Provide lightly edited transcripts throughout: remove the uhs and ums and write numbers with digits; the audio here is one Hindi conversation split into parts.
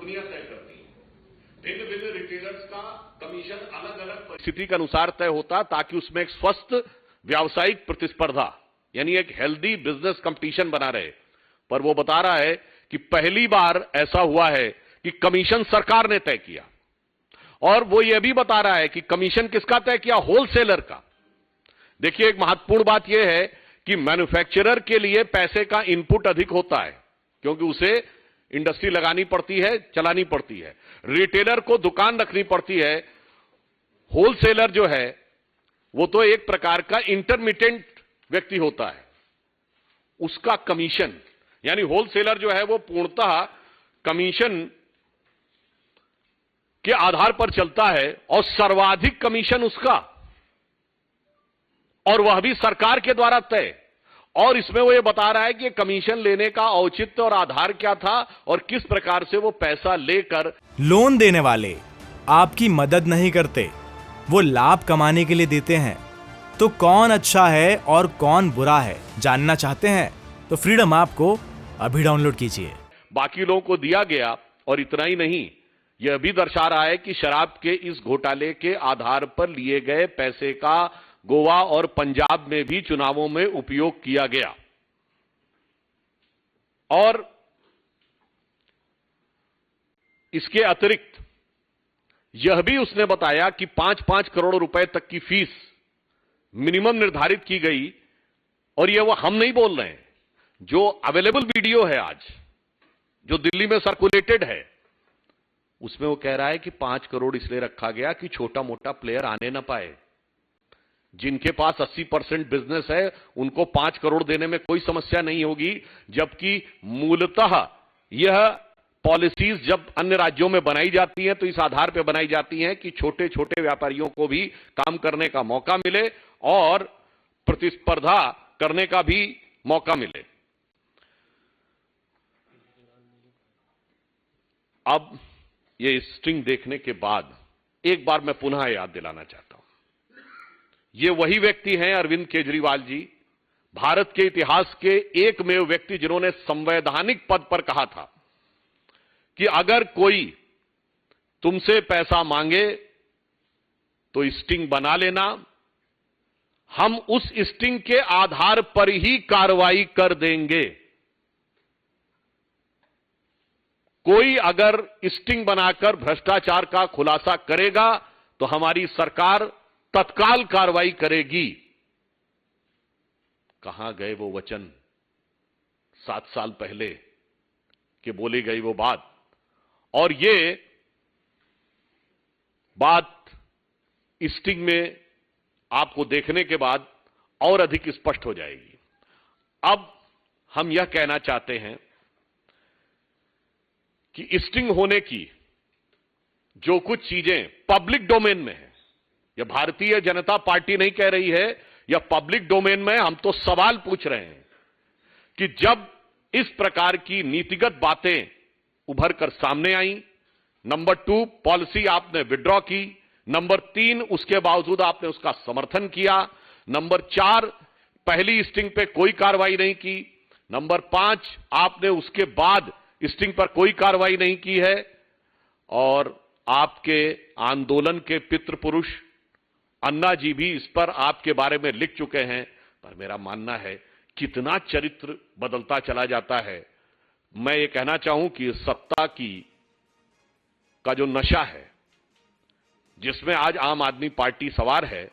कंपनियां तय करती हैं। भिन्न भिन्न रिटेलर्स का कमीशन अलग अलग परिस्थिति के अनुसार तय होता, ताकि उसमें एक स्वस्थ व्यावसायिक प्रतिस्पर्धा यानी एक हेल्दी बिजनेस कंपटीशन बना रहे। पर वो बता रहा है कि पहली बार ऐसा हुआ है कि कमीशन सरकार ने तय किया, और वो ये भी बता रहा है कि कमीशन किसका तय किया? होलसेलर का। देखिए, एक महत्वपूर्ण बात यह है कि मैन्युफैक्चरर के लिए पैसे का इनपुट अधिक होता है, क्योंकि उसे इंडस्ट्री लगानी पड़ती है, चलानी पड़ती है। रिटेलर को दुकान रखनी पड़ती है। होलसेलर जो है वो तो एक प्रकार का इंटरमीडिएट व्यक्ति होता है, उसका कमीशन यानी होलसेलर जो है वो पूर्णतः कमीशन के आधार पर चलता है, और सर्वाधिक कमीशन उसका, और वह भी सरकार के द्वारा तय। और इसमें वो ये बता रहा है कि कमीशन लेने का औचित्य और आधार क्या था और किस प्रकार से वो पैसा लेकर। लोन देने वाले आपकी मदद नहीं करते, वो लाभ कमाने के लिए देते हैं। तो कौन अच्छा है और कौन बुरा है जानना चाहते हैं तो फ्रीडम ऐप को अभी डाउनलोड कीजिए। बाकी लोगों को दिया गया, और इतना ही नहीं, यह भी दर्शा रहा है कि शराब के इस घोटाले के आधार पर लिए गए पैसे का गोवा और पंजाब में भी चुनावों में उपयोग किया गया। और इसके अतिरिक्त यह भी उसने बताया कि 5-5 करोड़ रुपए तक की फीस मिनिमम निर्धारित की गई। और यह वो हम नहीं बोल रहे हैं, जो अवेलेबल वीडियो है आज, जो दिल्ली में सर्कुलेटेड है, उसमें वो कह रहा है कि 5 करोड़ इसलिए रखा गया कि छोटा मोटा प्लेयर आने ना पाए। जिनके पास 80% बिजनेस है उनको 5 करोड़ देने में कोई समस्या नहीं होगी, जबकि मूलतः यह पॉलिसीज जब अन्य राज्यों में बनाई जाती हैं तो इस आधार पर बनाई जाती हैं कि छोटे छोटे व्यापारियों को भी काम करने का मौका मिले और प्रतिस्पर्धा करने का भी मौका मिले। अब ये स्ट्रिंग देखने के बाद एक बार मैं पुनः याद दिलाना चाहता हूं, ये वही व्यक्ति हैं अरविंद केजरीवाल जी, भारत के इतिहास के एकमेव व्यक्ति जिन्होंने संवैधानिक पद पर कहा था कि अगर कोई तुमसे पैसा मांगे तो स्टिंग बना लेना, हम उस स्टिंग के आधार पर ही कार्रवाई कर देंगे। कोई अगर स्टिंग बनाकर भ्रष्टाचार का खुलासा करेगा तो हमारी सरकार तत्काल कार्रवाई करेगी। कहां गए वो वचन 7 साल पहले कि बोली गई वो बात? और ये बात स्टिंग में आपको देखने के बाद और अधिक स्पष्ट हो जाएगी। अब हम यह कहना चाहते हैं कि स्टिंग होने की जो कुछ चीजें पब्लिक डोमेन में है, यह भारतीय जनता पार्टी नहीं कह रही है, यह पब्लिक डोमेन में। हम तो सवाल पूछ रहे हैं कि जब इस प्रकार की नीतिगत बातें उभर कर सामने आई, नंबर 2 पॉलिसी आपने विड्रॉ की, नंबर 3 उसके बावजूद आपने उसका समर्थन किया, नंबर 4 पहली स्टिंग पे कोई कार्रवाई नहीं की, नंबर 5 आपने उसके बाद स्टिंग पर कोई कार्रवाई नहीं की है, और आपके आंदोलन के पितृ पुरुष अन्ना जी भी इस पर आपके बारे में लिख चुके हैं। पर मेरा मानना है कितना चरित्र बदलता चला जाता है। मैं ये कहना चाहूं कि सत्ता का जो नशा है जिसमें आज आम आदमी पार्टी सवार है,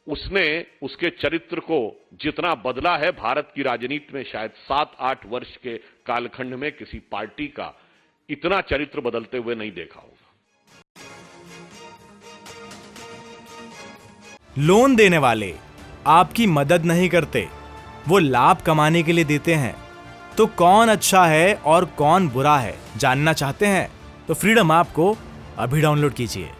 उसने उसके चरित्र को जितना बदला है, भारत की राजनीति में शायद 7-8 वर्ष के कालखंड में किसी पार्टी का इतना चरित्र बदलते हुए नहीं देखा होगा। लोन देने वाले आपकी मदद नहीं करते, वो लाभ कमाने के लिए देते हैं। तो कौन अच्छा है और कौन बुरा है जानना चाहते हैं तो फ्रीडम ऐप को अभी डाउनलोड कीजिए।